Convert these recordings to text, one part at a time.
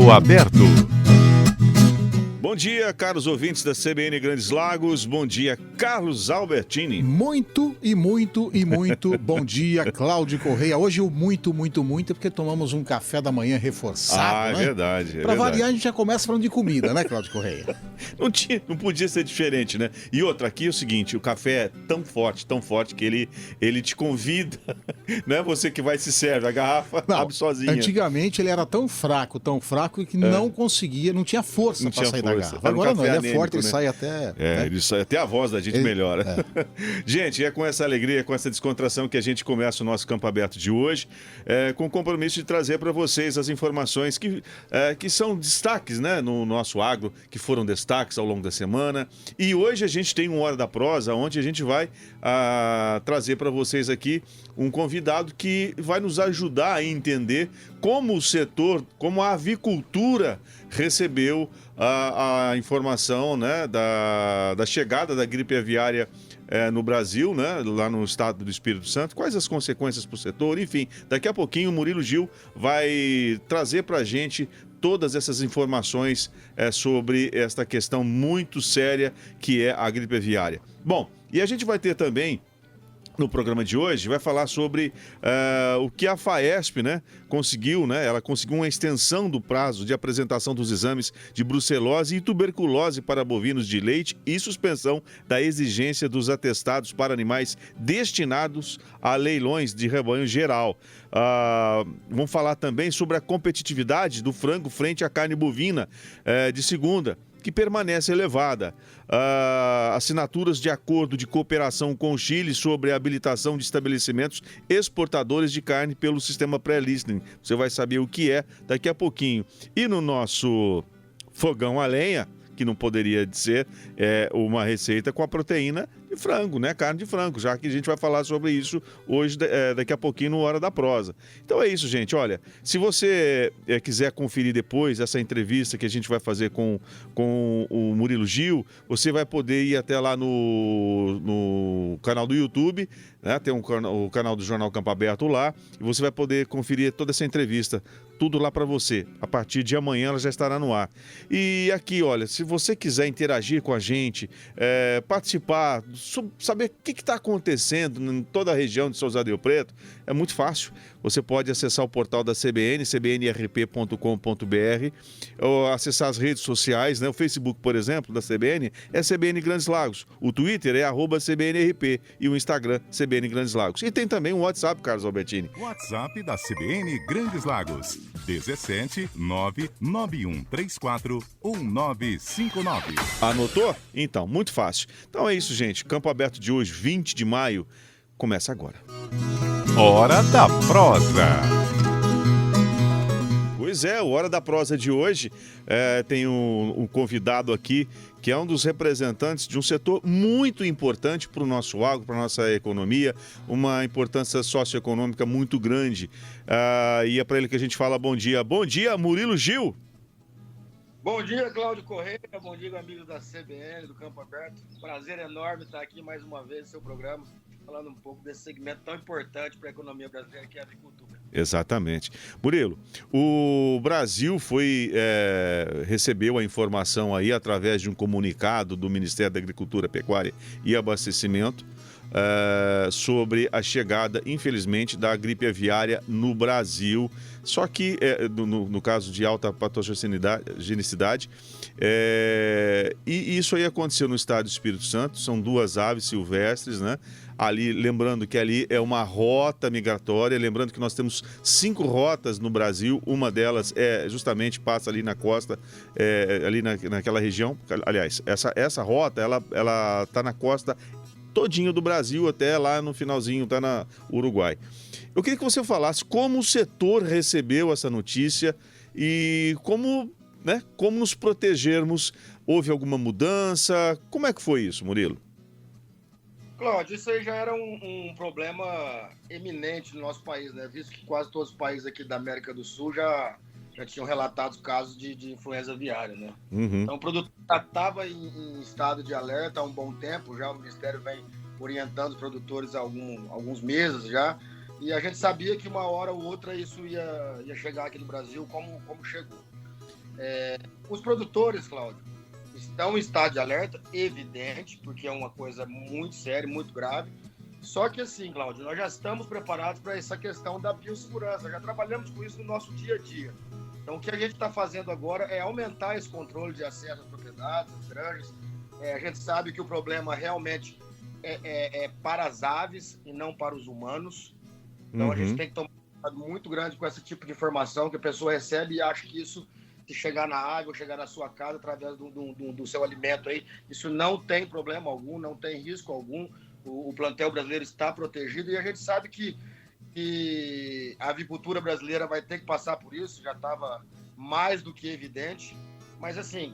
Campo Aberto. Bom dia, caros ouvintes da CBN Grandes Lagos. Bom dia, Carlos Albertini. Muito bom dia, Cláudio Correia. Hoje o muito, porque tomamos um café da manhã reforçado, né? É verdade. Pra variar, a gente já começa falando de comida, né, Cláudio Correia? Não podia ser diferente, né? E outra, aqui é o seguinte, o café é tão forte que ele te convida, não é você que vai se serve, a garrafa abre sozinha. Antigamente ele era tão fraco que não conseguia, não tinha força pra sair da garrafa. Agora não, ele é forte, ele sai até... Ele sai até a voz da gente melhora. Gente, é com essa alegria, com essa descontração que a gente começa o nosso Campo Aberto de hoje, com o compromisso de trazer para vocês as informações que são destaques, né, no nosso agro, que foram destaques ao longo da semana. E hoje a gente tem um Hora da Prosa, onde a gente vai trazer para vocês aqui um convidado que vai nos ajudar a entender como o setor, como a avicultura recebeu a informação, né, da chegada da gripe aviária no Brasil, né, lá no estado do Espírito Santo, quais as consequências para o setor, enfim. Daqui a pouquinho o Murilo Gil vai trazer para a gente todas essas informações sobre esta questão muito séria que é a gripe aviária. Bom, e a gente vai ter também, no programa de hoje, vai falar sobre o que a FAESP, né, conseguiu, né? Ela conseguiu uma extensão do prazo de apresentação dos exames de brucelose e tuberculose para bovinos de leite e suspensão da exigência dos atestados para animais destinados a leilões de rebanho geral. Vamos falar também sobre a competitividade do frango frente à carne bovina de segunda, que permanece elevada. Assinaturas de acordo de cooperação com o Chile sobre a habilitação de estabelecimentos exportadores de carne pelo sistema pré-listing. Você vai saber o que é daqui a pouquinho. E no nosso fogão a lenha, que não poderia ser uma receita com a proteína de frango, né? Carne de frango, já que a gente vai falar sobre isso hoje, daqui a pouquinho, no Hora da Prosa. Então é isso, gente. Olha, se você quiser conferir depois essa entrevista que a gente vai fazer com o Murilo Gil, você vai poder ir até lá no canal do YouTube, né? Tem o canal do Jornal Campo Aberto lá, e você vai poder conferir toda essa entrevista, tudo lá para você. A partir de amanhã ela já estará no ar. E aqui, olha, se você quiser interagir com a gente, participar, saber o que está acontecendo em toda a região de Souza do Rio Preto, é muito fácil. Você pode acessar o portal da CBN, cbnrp.com.br, ou acessar as redes sociais, né? O Facebook, por exemplo, da CBN é CBN Grandes Lagos. O Twitter é @CBNRP e o Instagram CBN Grandes Lagos. E tem também um WhatsApp, Carlos Albertini. WhatsApp da CBN Grandes Lagos, 17 99134 1959. Anotou? Então, muito fácil. Então é isso, gente. Campo Aberto de hoje, 20 de maio, começa agora. Hora da Prosa. Pois é, o Hora da Prosa de hoje tem um convidado aqui que é um dos representantes de um setor muito importante para o nosso agro, para a nossa economia, uma importância socioeconômica muito grande. E é para ele que a gente fala bom dia. Bom dia, Murilo Gil. Bom dia, Cláudio Correia. Bom dia, amigos da CBN, do Campo Aberto. Prazer enorme estar aqui mais uma vez no seu programa, falando um pouco desse segmento tão importante para a economia brasileira, que é a agricultura. Exatamente. Murilo, o Brasil recebeu a informação aí através de um comunicado do Ministério da Agricultura, Pecuária e Abastecimento sobre a chegada, infelizmente, da gripe aviária no Brasil. Só que, no caso de alta patogenicidade, e isso aí aconteceu no estado do Espírito Santo, são 2 aves silvestres, né? Ali, lembrando que ali é uma rota migratória, lembrando que nós temos 5 rotas no Brasil, uma delas justamente passa ali na costa, ali naquela região. Aliás, essa rota, ela está na costa todinho do Brasil, até lá no finalzinho, tá na Uruguai. Eu queria que você falasse como o setor recebeu essa notícia e como nos protegermos. Houve alguma mudança? Como é que foi isso, Murilo? Cláudio, isso aí já era um problema eminente no nosso país, né? Visto que quase todos os países aqui da América do Sul já tinham relatado casos de influenza aviária, né? Uhum. Então o produto já estava em estado de alerta há um bom tempo, já o Ministério vem orientando os produtores há alguns meses já, e a gente sabia que uma hora ou outra isso ia chegar aqui no Brasil como chegou. Os produtores, Cláudio, estão em estado de alerta, evidente, porque é uma coisa muito séria, muito grave. Só que assim, Cláudio, nós já estamos preparados para essa questão da biossegurança, já trabalhamos com isso no nosso dia a dia. Então, o que a gente está fazendo agora é aumentar esse controle de acesso às propriedades, às granjas. A gente sabe que o problema realmente é para as aves e não para os humanos. Então, a gente tem que tomar um cuidado muito grande com esse tipo de informação que a pessoa recebe e acha que isso, se chegar na água, chegar na sua casa através do seu alimento aí, isso não tem problema algum, não tem risco algum. O plantel brasileiro está protegido e a gente sabe que a avicultura brasileira vai ter que passar por isso, já estava mais do que evidente, mas assim,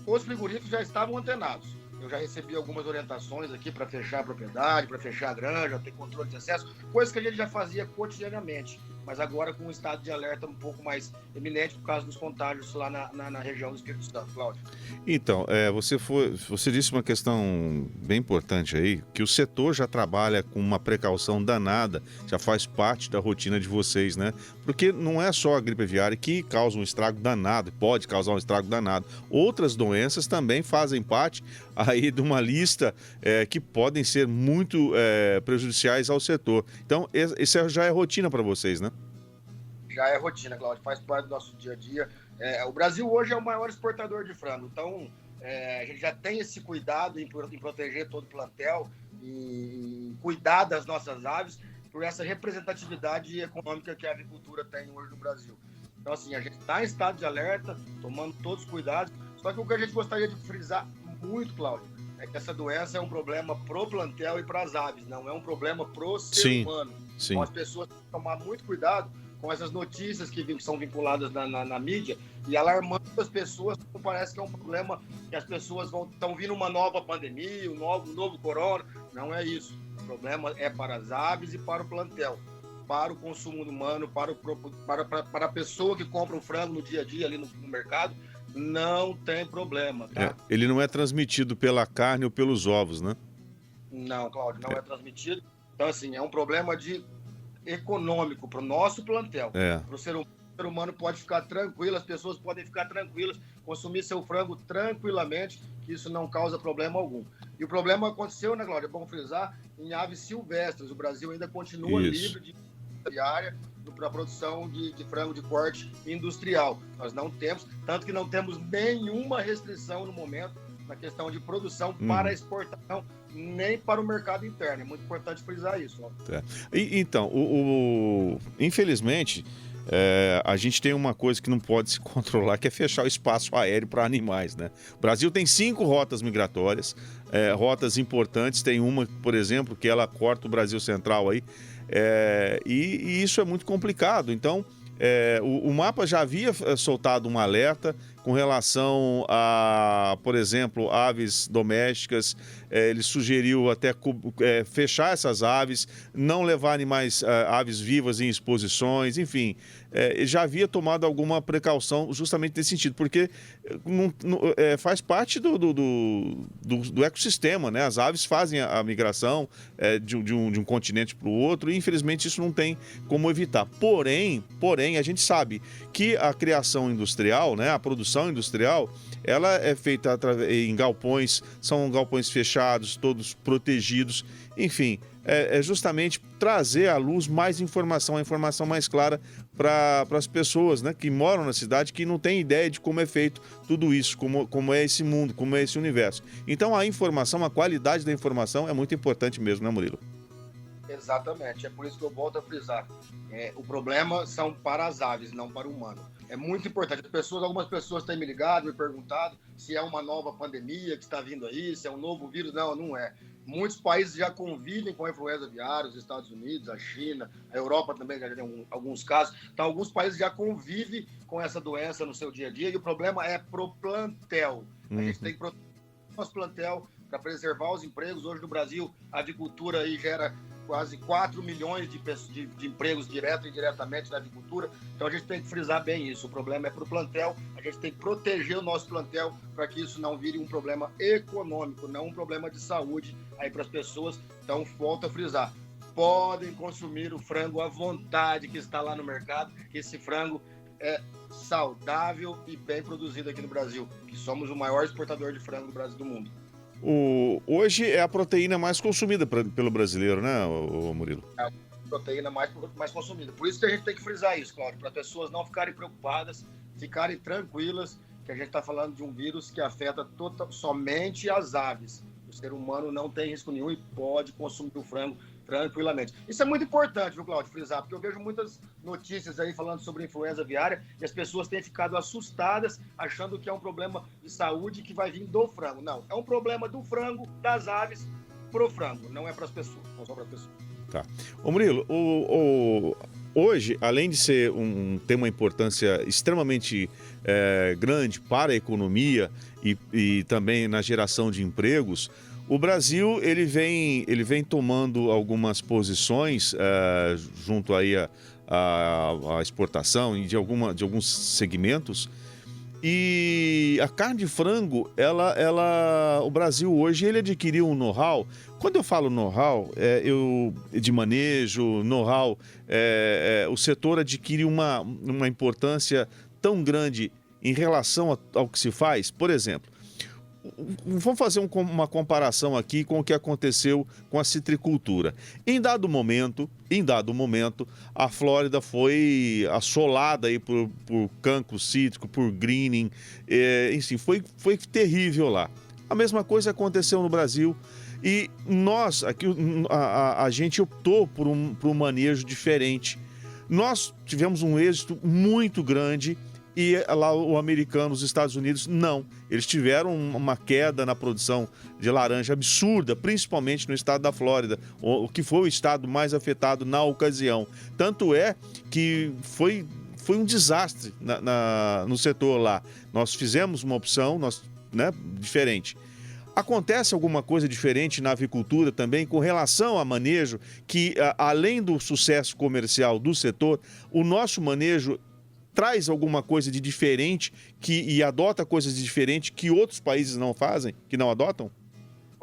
os frigoríficos já estavam antenados. Eu já recebi algumas orientações aqui para fechar a propriedade, para fechar a granja, ter controle de acesso, coisa que a gente já fazia cotidianamente, mas agora com um estado de alerta um pouco mais eminente por causa dos contágios lá na região do Espírito Santo, Cláudio. Então, você disse uma questão bem importante aí, que o setor já trabalha com uma precaução danada, já faz parte da rotina de vocês, né? Porque não é só a gripe aviária que causa um estrago danado, pode causar um estrago danado. Outras doenças também fazem parte aí de uma lista que podem ser muito prejudiciais ao setor. Então, isso já é rotina para vocês, né? Já é rotina, Cláudio, faz parte do nosso dia a dia. O Brasil hoje é o maior exportador de frango, então a gente já tem esse cuidado em proteger todo o plantel e cuidar das nossas aves por essa representatividade econômica que a avicultura tem hoje no Brasil. Então, assim, a gente está em estado de alerta, tomando todos os cuidados, só que o que a gente gostaria de frisar muito, Cláudio, é que essa doença é um problema pro plantel e para as aves, não é um problema pro ser humano. Sim. Então, as pessoas têm que tomar muito cuidado com essas notícias que são vinculadas na mídia e alarmando as pessoas, como parece que é um problema que as pessoas estão vindo uma nova pandemia, um novo corona. Não é isso. O problema é para as aves e para o plantel, para o consumo humano, para a pessoa que compra o frango no dia a dia ali no mercado, não tem problema. Tá? Ele não é transmitido pela carne ou pelos ovos, né? Não, Cláudio, não é transmitido. Então, assim, é um problema econômico para o nosso plantel. Para o ser humano pode ficar tranquilo, as pessoas podem ficar tranquilas, consumir seu frango tranquilamente, que isso não causa problema algum. E o problema aconteceu, né, Cláudio? É bom frisar, em aves silvestres. O Brasil ainda continua livre de diária para a produção de frango de corte industrial. Nós não temos, tanto que não temos nenhuma restrição no momento na questão de produção para exportação, nem para o mercado interno. É muito importante frisar isso. Então, infelizmente, a gente tem uma coisa que não pode se controlar, que é fechar o espaço aéreo para animais, né? O Brasil tem 5 rotas migratórias, rotas importantes. Tem uma, por exemplo, que ela corta o Brasil Central aí, e isso é muito complicado. Então, o mapa já havia soltado um alerta com relação a, por exemplo, aves domésticas. Ele sugeriu até fechar essas aves, não levar aves vivas em exposições, enfim. Já havia tomado alguma precaução justamente nesse sentido, porque faz parte do ecossistema, né? As aves fazem a migração de um continente para o outro e, infelizmente, isso não tem como evitar. Porém, a gente sabe que a criação industrial, né, a produção industrial, ela é feita em galpões, são galpões fechados, todos protegidos, enfim, é justamente trazer à luz mais informação, a informação mais clara para as pessoas, né, que moram na cidade, que não têm ideia de como é feito tudo isso, como é esse mundo, como é esse universo. Então a informação, a qualidade da informação é muito importante mesmo, né, Murilo? Exatamente, é por isso que eu volto a frisar. O problema são para as aves, não para o humano. É muito importante. Algumas pessoas têm me ligado, me perguntado se é uma nova pandemia que está vindo aí, se é um novo vírus. Não, não é. Muitos países já convivem com a influenza aviária, os Estados Unidos, a China, a Europa também já tem alguns casos. Então, alguns países já convivem com essa doença no seu dia a dia e o problema é pro plantel. A gente tem que proteger o nosso plantel para preservar os empregos. Hoje no Brasil, a avicultura aí gera quase 4 milhões de empregos direto e indiretamente na agricultura. Então a gente tem que frisar bem isso. O problema é para o plantel, a gente tem que proteger o nosso plantel para que isso não vire um problema econômico, não um problema de saúde aí para as pessoas. Então volto a frisar, podem consumir o frango à vontade que está lá no mercado, que esse frango saudável e bem produzido aqui no Brasil, que somos o maior exportador de frango do Brasil do mundo. Hoje é a proteína mais consumida pelo brasileiro, né, Murilo? É a proteína mais consumida. Por isso que a gente tem que frisar isso, Cláudio, para as pessoas não ficarem preocupadas, ficarem tranquilas, que a gente está falando de um vírus que afeta somente as aves. O ser humano não tem risco nenhum e pode consumir o frango tranquilamente. Isso é muito importante, viu, Cláudio, frisar, porque eu vejo muitas notícias aí falando sobre influenza aviária e as pessoas têm ficado assustadas, achando que é um problema de saúde que vai vir do frango. Não, é um problema do frango, das aves, pro frango, não é para as pessoas, não só para as pessoas. Tá. Ô Murilo, hoje, além de ter uma importância extremamente grande para a economia e também na geração de empregos, o Brasil ele vem tomando algumas posições junto aí à exportação e de alguns segmentos. E a carne de frango, o Brasil hoje ele adquiriu um know-how. Quando eu falo know-how, de manejo, know-how, o setor adquire uma importância tão grande em relação ao que se faz. Por exemplo, vamos fazer uma comparação aqui com o que aconteceu com a citricultura. Em dado momento, a Flórida foi assolada aí por cancro cítrico, por greening, enfim, foi terrível lá. A mesma coisa aconteceu no Brasil e nós, aqui, a gente optou por um manejo diferente. Nós tivemos um êxito muito grande. E lá o americano, os Estados Unidos, não. Eles tiveram uma queda na produção de laranja absurda, principalmente no estado da Flórida, o que foi o estado mais afetado na ocasião. Tanto é que foi um desastre no setor lá. Nós fizemos uma opção diferente. Acontece alguma coisa diferente na avicultura também com relação a manejo, que além do sucesso comercial do setor, o nosso manejo traz alguma coisa de diferente e adota coisas de diferente que outros países não fazem, que não adotam?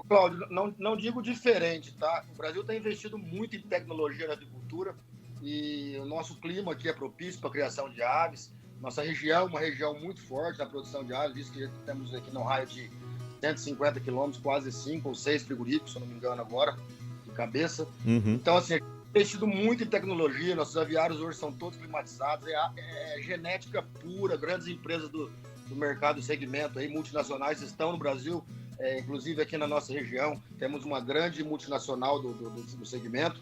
Cláudio, não digo diferente, tá? O Brasil está investindo muito em tecnologia na agricultura e o nosso clima aqui é propício para a criação de aves. Nossa região é uma região muito forte na produção de aves, visto que temos aqui no raio de 150 quilômetros, quase 5 ou 6 frigoríficos, se eu não me engano agora, de cabeça. Uhum. Então, assim, investido muito em tecnologia, nossos aviários hoje são todos climatizados, é genética pura, grandes empresas do mercado segmento aí, multinacionais estão no Brasil, inclusive aqui na nossa região, temos uma grande multinacional do segmento.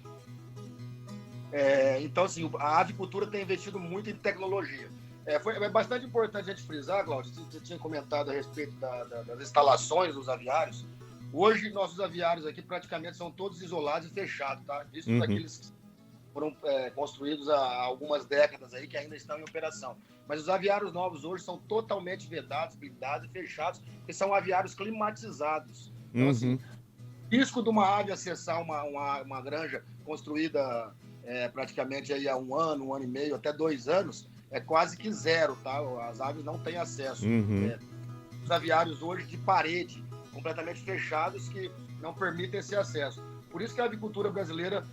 Então, assim, a avicultura tem investido muito em tecnologia. É bastante importante a gente frisar, Cláudio, você tinha comentado a respeito das instalações dos aviários. Hoje, nossos aviários aqui praticamente são todos isolados e fechados, tá? Isso daqueles que foram construídos há algumas décadas aí, que ainda estão em operação. Mas os aviários novos hoje são totalmente vedados, blindados e fechados, porque são aviários climatizados. Então, assim, o risco de uma ave acessar uma granja construída praticamente aí há um ano e meio, até 2 anos, é quase que zero, tá? As aves não têm acesso. Os aviários hoje de parede, completamente fechados, que não permitem esse acesso. Por isso que a avicultura brasileira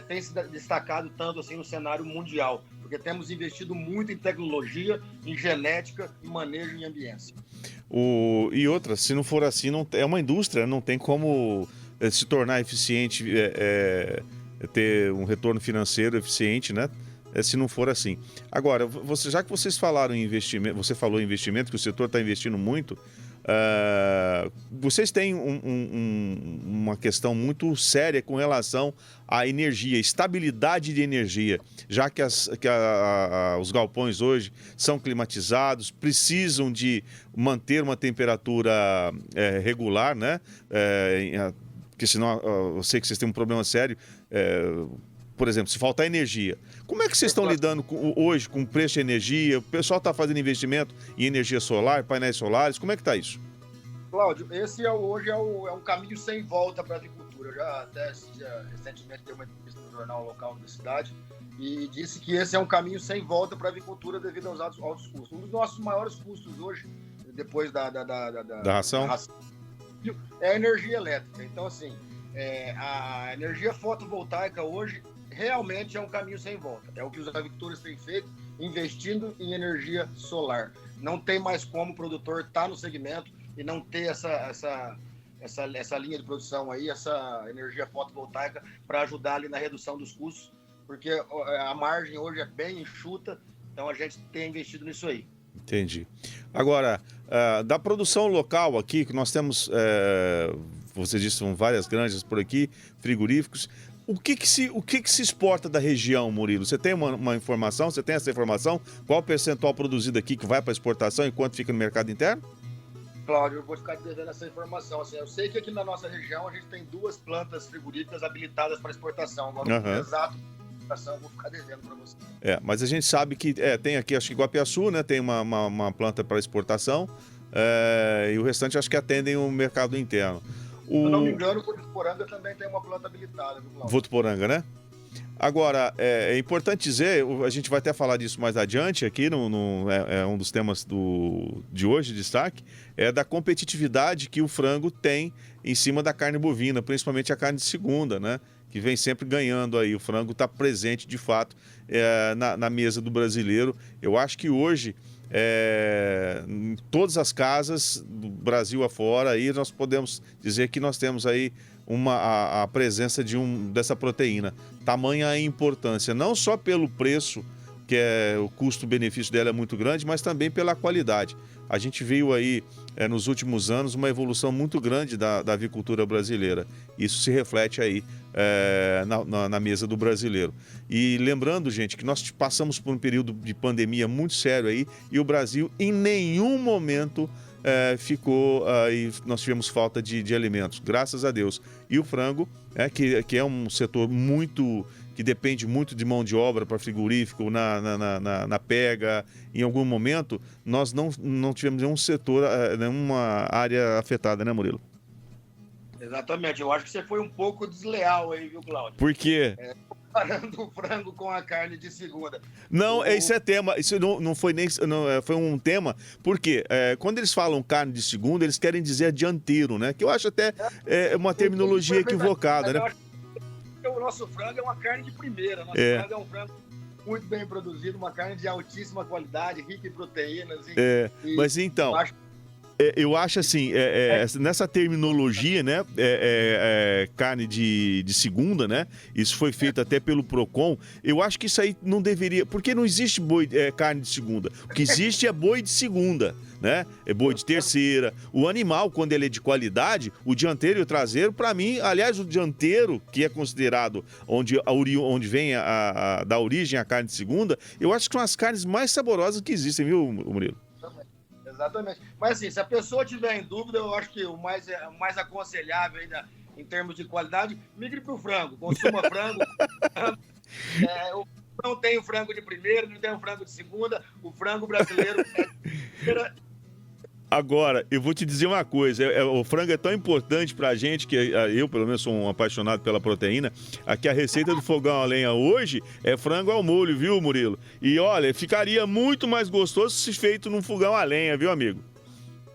tem se destacado tanto assim no cenário mundial, porque temos investido muito em tecnologia, em genética, em manejo e ambiência. E outra, se não for assim, é uma indústria, não tem como se tornar eficiente, ter um retorno financeiro eficiente, né? Se não for assim. Agora, já que vocês falaram em investimento, você falou em investimento, que o setor está investindo muito, vocês têm uma questão muito séria com relação à energia, estabilidade de energia, já que os galpões hoje são climatizados, precisam de manter uma temperatura regular, né? Porque senão eu sei que vocês têm um problema sério. Por exemplo, se faltar energia, como é que vocês estão lidando hoje com o preço de energia? O pessoal está fazendo investimento em energia solar, painéis solares, como é que está isso? Cláudio, esse hoje é um caminho sem volta para a agricultura. Eu já até recentemente dei uma entrevista no jornal local da cidade e disse que esse é um caminho sem volta para a agricultura devido aos altos custos. Um dos nossos maiores custos hoje, depois da ração, é a energia elétrica. Então, assim, a energia fotovoltaica hoje realmente é um caminho sem volta. É o que os avicultores têm feito, investindo em energia solar. Não tem mais como o produtor estar no segmento e não ter essa linha de produção aí, essa energia fotovoltaica para ajudar ali na redução dos custos, porque a margem hoje é bem enxuta, então a gente tem investido nisso aí. Entendi. Agora, da produção local aqui, que nós temos, você disse, são várias granjas por aqui, frigoríficos. O que se exporta da região, Murilo? Você tem uma informação? Você tem essa informação? Qual o percentual produzido aqui que vai para exportação e quanto fica no mercado interno? Cláudio, eu vou ficar devendo essa informação. Assim, eu sei que aqui na nossa região a gente tem 2 plantas frigoríficas habilitadas para exportação. Agora, o exato eu vou ficar devendo para você. Mas a gente sabe que tem aqui, acho que Iguapiaçu, né? Tem uma planta para exportação e o restante acho que atendem o mercado interno. Se eu não me engano, o Votuporanga também tem uma planta habilitada, viu, Cláudio? Votuporanga, né? Agora, é importante dizer, a gente vai até falar disso mais adiante aqui, é um dos temas de hoje, destaque, é da competitividade que o frango tem em cima da carne bovina, principalmente a carne de segunda, né? Que vem sempre ganhando aí. O frango está presente, de fato, na mesa do brasileiro. Eu acho que hoje, em todas as casas do Brasil afora, aí nós podemos dizer que nós temos aí a presença dessa proteína. Tamanha a importância, não só pelo preço, que o custo-benefício dela é muito grande, mas também pela qualidade. A gente viu aí, nos últimos anos, uma evolução muito grande da avicultura brasileira. Isso se reflete aí na mesa do brasileiro. E lembrando, gente, que nós passamos por um período de pandemia muito sério aí e o Brasil em nenhum momento ficou e nós tivemos falta de alimentos, graças a Deus. E o frango, que é um setor que depende muito de mão de obra para frigorífico, na pega, em algum momento, nós não tivemos nenhum setor, nenhuma área afetada, né, Murilo? Exatamente, eu acho que você foi um pouco desleal aí, viu, Cláudio? Por quê? Comparando o frango com a carne de segunda. Não, isso é tema, isso não foi nem, foi um tema, porque quando eles falam carne de segunda, eles querem dizer dianteiro, né? Que eu acho até uma terminologia equivocada, né? O nosso frango é uma carne de primeira, nosso frango é um frango muito bem produzido, uma carne de altíssima qualidade, rica em proteínas. Mas então... Eu acho assim, nessa terminologia, né, carne de segunda, né, isso foi feito até pelo Procon, eu acho que isso aí não deveria, porque não existe carne de segunda, o que existe é boi de segunda, né, é boi de terceira. O animal, quando ele é de qualidade, o dianteiro e o traseiro, para mim, aliás, o dianteiro, que é considerado onde vem da origem a carne de segunda, eu acho que são as carnes mais saborosas que existem, viu, Murilo? Exatamente. Mas assim, se a pessoa tiver em dúvida, eu acho que o mais aconselhável ainda em termos de qualidade, migre para o frango. Consuma frango. Não tem o frango de primeira, não tem o frango de segunda. O frango brasileiro Agora, eu vou te dizer uma coisa, o frango é tão importante pra gente, que eu, pelo menos, sou um apaixonado pela proteína, aqui a receita do fogão a lenha hoje é frango ao molho, viu, Murilo? E olha, ficaria muito mais gostoso se feito num fogão a lenha, viu, amigo?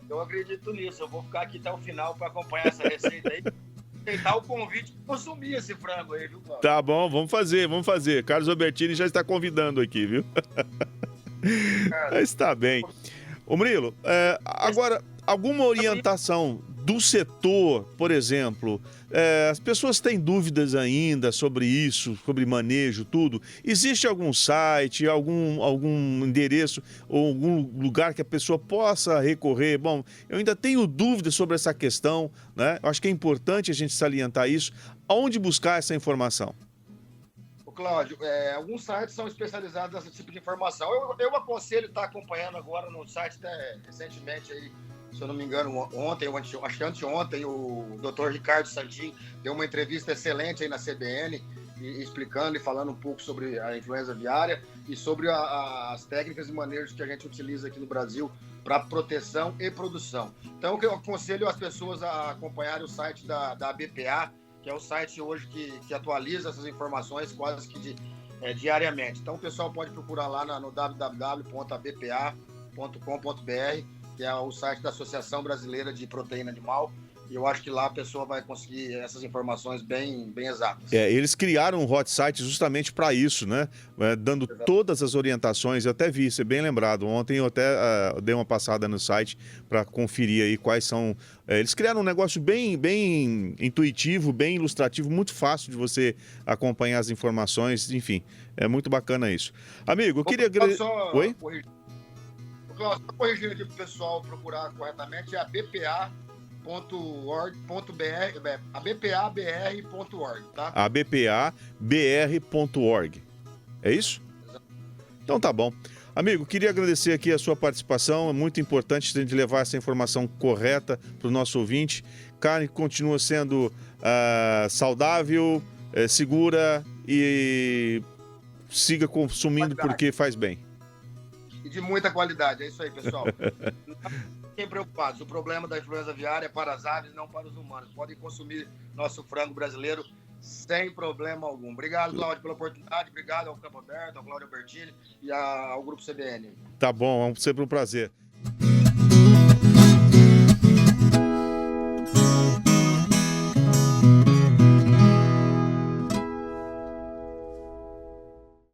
Eu acredito nisso, eu vou ficar aqui até o final para acompanhar essa receita aí. Tentar o convite de consumir esse frango aí, viu, Cláudio? Tá bom, vamos fazer. Carlos Albertini já está convidando aqui, viu? Mas tá bem. Ô Murilo, agora, alguma orientação do setor, por exemplo, as pessoas têm dúvidas ainda sobre isso, sobre manejo, tudo. Existe algum site, algum endereço ou algum lugar que a pessoa possa recorrer? Bom, eu ainda tenho dúvidas sobre essa questão, né? Eu acho que é importante a gente salientar isso. Aonde buscar essa informação? Cláudio, alguns sites são especializados nesse tipo de informação. Eu aconselho estar acompanhando agora no site, até recentemente, aí, se eu não me engano, ontem, acho que anteontem, o Dr. Ricardo Santin deu uma entrevista excelente aí na CBN, explicando e falando um pouco sobre a influenza aviária e sobre as técnicas e manejos que a gente utiliza aqui no Brasil para proteção e produção. Então, eu aconselho as pessoas a acompanharem o site da BPA, que é o site hoje que atualiza essas informações quase que diariamente. Então, o pessoal pode procurar lá no www.abpa.com.br, que é o site da Associação Brasileira de Proteína Animal, E eu acho que lá a pessoa vai conseguir essas informações bem exatas. Eles criaram um hot site justamente para isso, né? Dando todas as orientações. Eu até vi, isso é bem lembrado. Ontem eu até dei uma passada no site para conferir aí quais são. Eles criaram um negócio bem intuitivo, bem ilustrativo, muito fácil de você acompanhar as informações. Enfim, é muito bacana isso. Amigo, eu queria agradecer. Oi? Só corrigindo aqui para o pessoal procurar corretamente, é a abpabr.org, tá? abpabr.org. É isso? Então tá bom. Amigo, queria agradecer aqui a sua participação. É muito importante a gente levar essa informação correta para o nosso ouvinte. Carne continua sendo saudável, segura e siga consumindo porque faz bem. E de muita qualidade, é isso aí, pessoal. Não fiquem preocupados, o problema da influenza aviária é para as aves, não para os humanos. Podem consumir nosso frango brasileiro sem problema algum. Obrigado, Cláudio, pela oportunidade. Obrigado ao Campo Aberto, ao Cláudio Albertini e ao Grupo CBN. Tá bom, é sempre um prazer.